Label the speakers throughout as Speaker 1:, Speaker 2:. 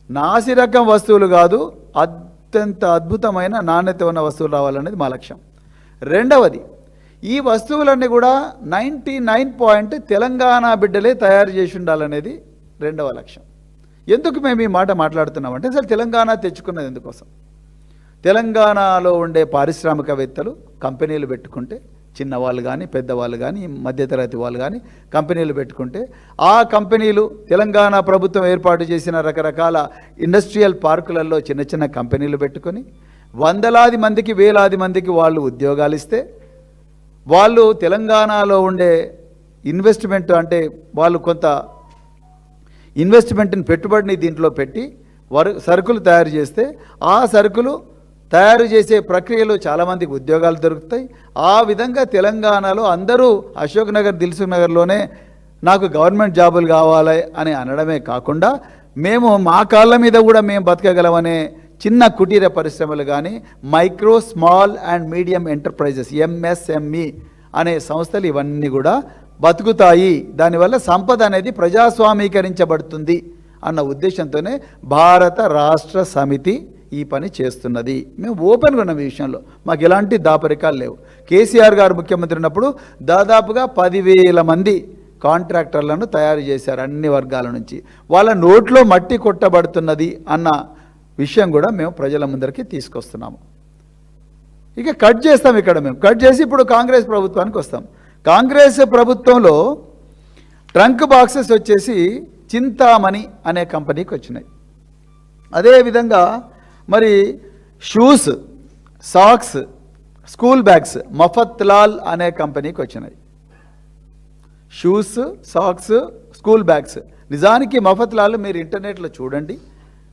Speaker 1: నాసిరకం వస్తువులు కాదు, అత్యంత అద్భుతమైన నాణ్యత ఉన్న వస్తువులు రావాలనేది మా లక్ష్యం. రెండవది, ఈ వస్తువులన్నీ కూడా 99% తెలంగాణ బిడ్డలే తయారు చేసి ఉండాలనేది రెండవ లక్ష్యం. ఎందుకు మేము ఈ మాట మాట్లాడుతున్నామంటే, అసలు తెలంగాణ తెచ్చుకున్నది ఎందుకోసం? తెలంగాణలో ఉండే పారిశ్రామికవేత్తలు కంపెనీలు పెట్టుకుంటే, చిన్నవాళ్ళు కానీ పెద్దవాళ్ళు కానీ మధ్యతరగతి వాళ్ళు కానీ కంపెనీలు పెట్టుకుంటే, ఆ కంపెనీలు తెలంగాణ ప్రభుత్వం ఏర్పాటు చేసిన రకరకాల ఇండస్ట్రియల్ పార్కులలో చిన్న చిన్న కంపెనీలు పెట్టుకొని వందలాది మందికి వేలాది మందికి వాళ్ళు ఉద్యోగాలు ఇస్తే, వాళ్ళు తెలంగాణలో ఉండే ఇన్వెస్ట్మెంట్ అంటే వాళ్ళు కొంత ఇన్వెస్ట్మెంట్ని పెట్టుబడిని దీంట్లో పెట్టి సరుకులు తయారు చేస్తే, ఆ సరుకులు తయారు చేసే ప్రక్రియలో చాలామందికి ఉద్యోగాలు దొరుకుతాయి. ఆ విధంగా తెలంగాణలో అందరూ అశోక్ నగర్, దిల్సుఖ్ నగర్లోనే నాకు గవర్నమెంట్ జాబులు కావాలి అని అనడమే కాకుండా, మేము మా కాళ్ళ మీద కూడా మేము బతకగలమనే చిన్న కుటీర పరిశ్రమలు కానీ, micro small and medium enterprises MSME అనే సంస్థలు ఇవన్నీ కూడా బతుకుతాయి. దానివల్ల సంపద అనేది ప్రజాస్వామీకరించబడుతుంది అన్న ఉద్దేశంతోనే భారత రాష్ట్ర సమితి ఈ పని చేస్తున్నది. మేము ఓపెన్గా ఉన్నాం ఈ విషయంలో, మాకు ఎలాంటి దాపరికాలు లేవు. కేసీఆర్ గారు ముఖ్యమంత్రి ఉన్నప్పుడు దాదాపుగా 10,000 మంది కాంట్రాక్టర్లను తయారు చేశారు అన్ని వర్గాల నుంచి. వాళ్ళ నోట్లో మట్టి కొట్టబడుతున్నది అన్న విషయం కూడా మేము ప్రజల ముందరికి తీసుకొస్తున్నాము. ఇక కట్ చేస్తాం, ఇక్కడ మేము కట్ చేసి ఇప్పుడు కాంగ్రెస్ ప్రభుత్వానికి వస్తాం. కాంగ్రెస్ ప్రభుత్వంలో ట్రంక్ బాక్సెస్ వచ్చేసి చింతామణి అనే కంపెనీకి వచ్చినాయి. అదేవిధంగా మరి shoes, socks, school bags Mafatlal అనే కంపెనీకి వచ్చినాయి. Shoes, socks, school bags. నిజానికి మఫత్లాల్ మీరు ఇంటర్నెట్లో చూడండి,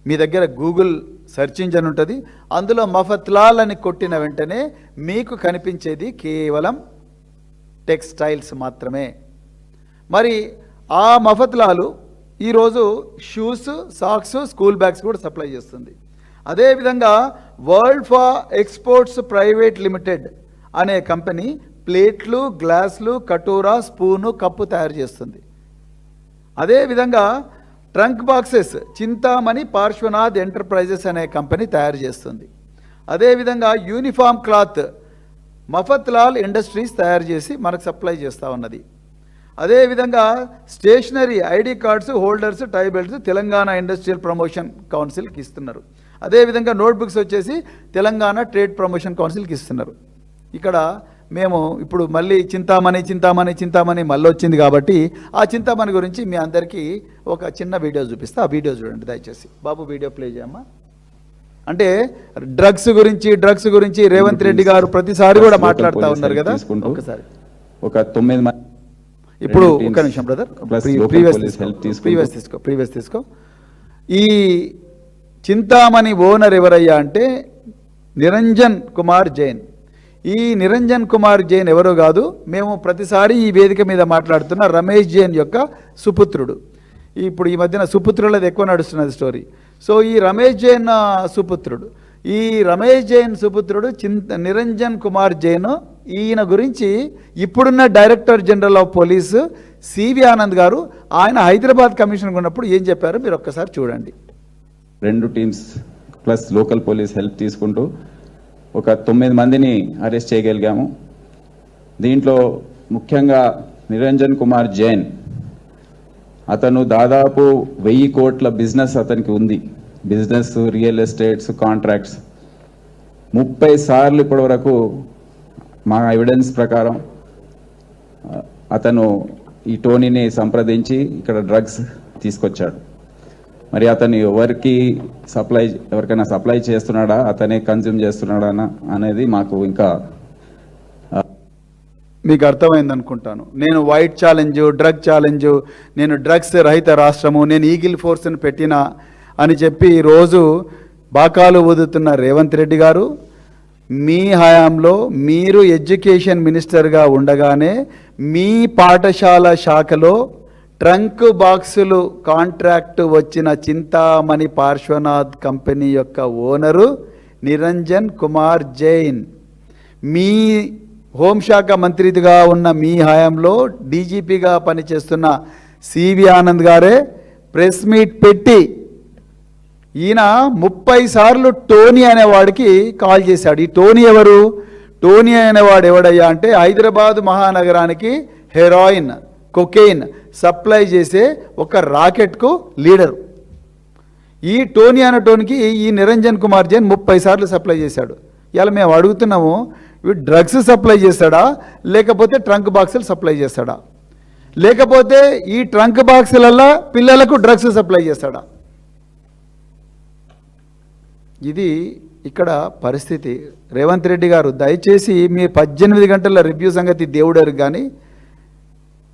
Speaker 1: మీ దగ్గర గూగుల్ సెర్చ్ ఇంజన్ ఉంటుంది, అందులో మఫత్లాల్ అని కొట్టిన వెంటనే మీకు కనిపించేది కేవలం టెక్స్టైల్స్ మాత్రమే. మరి ఆ మఫత్లాలు ఈరోజు షూస్, సాక్స్, స్కూల్ బ్యాగ్స్ కూడా సప్లై చేస్తుంది. అదేవిధంగా world for exports private limited అనే కంపెనీ ప్లేట్లు, గ్లాసులు, కటోరా, స్పూను, కప్పు తయారు చేస్తుంది. అదేవిధంగా trunk boxes Chintamani Parshvanath enterprises అనే కంపెనీ తయారు చేస్తుంది. అదేవిధంగా యూనిఫామ్ క్లాత్ మఫత్లాల్ ఇండస్ట్రీస్ తయారు చేసి మనకు సప్లై చేస్తూ ఉన్నది. అదేవిధంగా స్టేషనరీ, ఐడి కార్డ్స్ హోల్డర్స్, టై బెల్ట్స్ తెలంగాణ ఇండస్ట్రియల్ ప్రమోషన్ కౌన్సిల్కి ఇస్తున్నారు. అదేవిధంగా నోట్బుక్స్ వచ్చేసి తెలంగాణ ట్రేడ్ ప్రమోషన్ కౌన్సిల్కి ఇస్తున్నారు. ఇక్కడ మేము ఇప్పుడు మళ్ళీ చింతామణి మళ్ళీ వచ్చింది కాబట్టి ఆ చింతామణి గురించి మీ అందరికీ ఒక చిన్న వీడియో చూపిస్తా. ఆ వీడియో చూడండి దయచేసి. బాబు వీడియో ప్లే చేయమ్మా. అంటే డ్రగ్స్ గురించి రేవంత్ రెడ్డి గారు ప్రతిసారి కూడా మాట్లాడుతూ ఉన్నారు కదా. ఒకసారి
Speaker 2: ఒక 9 మంది
Speaker 1: ఇప్పుడు ఒక్క నిమిషం బ్రదర్, ప్రీవియస్ తీసుకో. ఈ చింతామణి ఓనర్ ఎవరయ్యా అంటే నిరంజన్ కుమార్ జైన్. ఈ నిరంజన్ కుమార్ జైన్ ఎవరో కాదు, మేము ప్రతిసారి ఈ వేదిక మీద మాట్లాడుతున్న రమేష్ జైన్ యొక్క సుపుత్రుడు. ఇప్పుడు ఈ మధ్యన సుపుత్రులది ఎక్కువ నడుస్తున్నది స్టోరీ. సో ఈ రమేష్ జైన్ సుపుత్రుడు, ఈ రమేష్ జైన్ సుపుత్రుడు నిరంజన్ కుమార్ జైన్. ఈయన గురించి ఇప్పుడున్న director general of police CV Anand garu ఆయన హైదరాబాద్ కమిషనర్ ఉన్నప్పుడు ఏం చెప్పారో మీరు ఒక్కసారి చూడండి.
Speaker 2: 2 teams plus local police help తీసుకుంటూ ఒక 9 మందిని అరెస్ట్ చేయగలిగాము. దీంట్లో ముఖ్యంగా నిరంజన్ కుమార్ జైన్, అతను దాదాపు 1000 కోట్ల బిజినెస్ అతనికి ఉంది. బిజినెస్, రియల్ ఎస్టేట్స్, కాంట్రాక్ట్స్ 30 సార్లు ఇప్పటి వరకు మా ఎవిడెన్స్ ప్రకారం అతను ఈ టోనీని సంప్రదించి ఇక్కడ డ్రగ్స్ తీసుకొచ్చాడు. మరి అతను ఎవరికైనా సప్లై చేస్తున్నాడా, అతనే కన్జ్యూమ్ చేస్తున్నాడా అనేది మాకు ఇంకా
Speaker 1: మీకు అర్థమైంది అనుకుంటాను. నేను వైట్ ఛాలెంజ్, డ్రగ్ ఛాలెంజ్, నేను డ్రగ్స్ రహిత రాష్ట్రము, నేను ఈగిల్ ఫోర్స్ని పెట్టినా అని చెప్పి రోజు బాకాలు ఊదుతున్న రేవంత్ రెడ్డి గారు, మీ హయాంలో మీరు ఎడ్యుకేషన్ మినిస్టర్గా ఉండగానే మీ పాఠశాల శాఖలో ట్రంక్ బాక్సులు కాంట్రాక్ట్ వచ్చిన చింతామణి పార్శ్వనాథ్ కంపెనీ యొక్క ఓనరు నిరంజన్ కుమార్ జైన్. మీ హోంశాఖ మంత్రిగా ఉన్న మీ హయాంలో డీజీపీగా పనిచేస్తున్న సివి ఆనంద్ గారే ప్రెస్ మీట్ పెట్టి ఈయన 30 సార్లు టోనీ అనేవాడికి కాల్ చేశాడు. ఈ టోనీ ఎవరు? టోనీ అనేవాడు ఎవడయ్యా అంటే హైదరాబాద్ మహానగరానికి హెరాయిన్, కొకెయిన్ సప్లై చేసే ఒక రాకెట్కు లీడరు. ఈ టోనీ అనేటోనికి ఈ నిరంజన్ కుమార్ జైన్ 30 సార్లు సప్లై చేశాడు. ఇలా మేము అడుగుతున్నాము, ఇవి డ్రగ్స్ సప్లై చేస్తాడా, లేకపోతే ట్రంక్ బాక్సులు సప్లై చేస్తాడా, లేకపోతే ఈ ట్రంక్ బాక్సులల్లో పిల్లలకు డ్రగ్స్ సప్లై చేస్తాడా? ఇది ఇక్కడ పరిస్థితి. రేవంత్ రెడ్డి గారు దయచేసి మీ 18 గంటల రివ్యూ సంగతి దేవుడరు, కానీ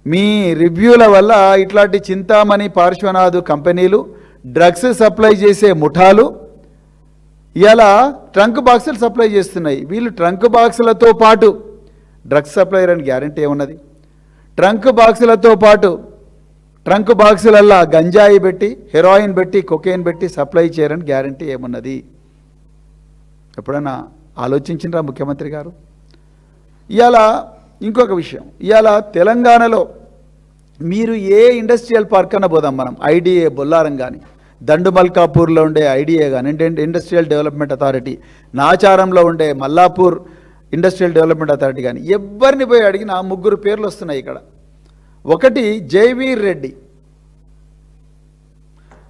Speaker 1: మీ రివ్యూల వల్ల ఇట్లాంటి చింతామణి పార్శ్వనాథ్ కంపెనీలు, డ్రగ్స్ సప్లై చేసే ముఠాలు ఇలా ట్రంక్ బాక్సులు సప్లై చేస్తున్నాయి. వీళ్ళు ట్రంక్ బాక్సులతో పాటు డ్రగ్స్ సప్లైయర్ అని గ్యారంటీ ఏమున్నది? ట్రంక్ బాక్సులతో పాటు ట్రంక్ బాక్సులల్లా గంజాయి పెట్టి, హెరాయిన్ పెట్టి, కొకెయిన్ పెట్టి సప్లై చేయరని గ్యారంటీ ఏమున్నది? ఎప్పుడైనా ఆలోచించినరా ముఖ్యమంత్రి గారు? ఇవాళ ఇంకొక విషయం, ఇవాళ తెలంగాణలో మీరు ఏ ఇండస్ట్రియల్ పార్క్ అన్న పోదాం మనం, ఐడిఏ బొల్లారం కానీ, దండుమల్కాపూర్లో ఉండే ఐడిఏ కానీ, ఇండస్ట్రియల్ డెవలప్మెంట్ అథారిటీ, నాచారంలో ఉండే మల్లాపూర్ ఇండస్ట్రియల్ డెవలప్మెంట్ అథారిటీ కానీ, ఎవరిని పోయి అడిగినా 3 పేర్లు వస్తున్నాయి ఇక్కడ. ఒకటి జైవీర్ రెడ్డి,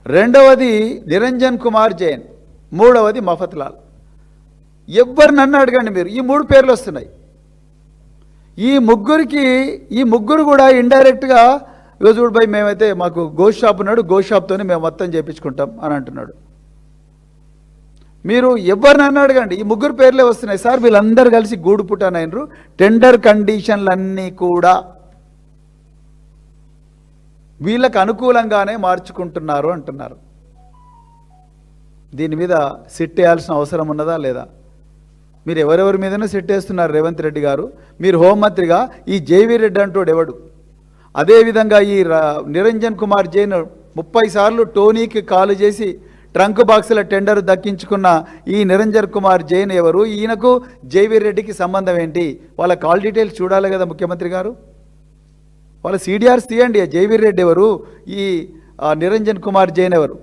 Speaker 1: రెండవది నిరంజన్ కుమార్ జైన్, మూడవది మఫత్లాల్. ఎవరు నన్ను అడగండి మీరు, ఈ 3 పేర్లు వస్తున్నాయి. ఈ ముగ్గురు కూడా ఇండైరెక్ట్గా చూడు భయ్ మేమైతే మాకు గోష్ షాప్ ఉన్నాడు, గోష్ షాప్తోనే మేము మొత్తం చేయించుకుంటాం అని అంటున్నాడు. మీరు ఎవరిని నన్ను అడగండి, ఈ 3 పేర్లే వస్తున్నాయి. సార్ వీళ్ళందరూ కలిసి గూడు పుట్టానైనరు, టెండర్ కండిషన్లన్నీ కూడా వీళ్ళకు అనుకూలంగానే మార్చుకుంటున్నారు అంటున్నారు. దీని మీద సిట్ వేయాల్సిన అవసరం ఉన్నదా లేదా? మీరు ఎవరెవరి మీదనే సిట్ వేస్తున్నారు రేవంత్ రెడ్డి గారు? మీరు హోంమంత్రిగా ఈ జైవీర్ రెడ్డి అంటోడు ఎవడు? అదేవిధంగా ఈ నిరంజన్ కుమార్ జైన్ 30 సార్లు టోనీకి కాల్ చేసి ట్రంక్ బాక్సుల టెండర్ దక్కించుకున్న ఈ నిరంజన్ కుమార్ జైన్ ఎవరు? ఈయనకు జైవీర్ రెడ్డికి సంబంధం ఏంటి? వాళ్ళ కాల్ డీటెయిల్స్ చూడాలి కదా ముఖ్యమంత్రి గారు. వాళ్ళ CDRs తీయండి. జైవీర్ రెడ్డి ఎవరు? ఈ నిరంజన్ కుమార్ జైన్ ఎవరు?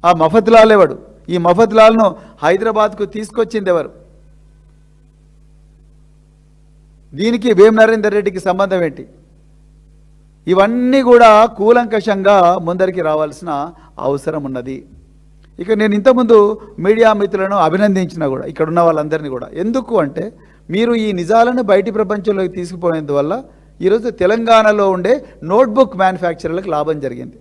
Speaker 1: ఆ మఫత్లాల్ ఎవడు? ఈ మఫత్లాల్ను హైదరాబాద్కు తీసుకొచ్చింది ఎవరు? దీనికి వేం నరేందర్ రెడ్డికి సంబంధం ఏంటి? ఇవన్నీ కూడా కూలంకషంగా ముందరికి రావాల్సిన అవసరం ఉన్నది. ఇక నేను ఇంతకుముందు మీడియా మిత్రులను అభినందించిన కూడా, ఇక్కడ ఉన్న వాళ్ళందరినీ కూడా. ఎందుకు అంటే మీరు ఈ నిజాలను బయటి ప్రపంచంలోకి తీసుకుపోయినందువల్ల ఈరోజు తెలంగాణలో ఉండే నోట్బుక్ మ్యానుఫ్యాక్చరర్లకు లాభం జరిగింది.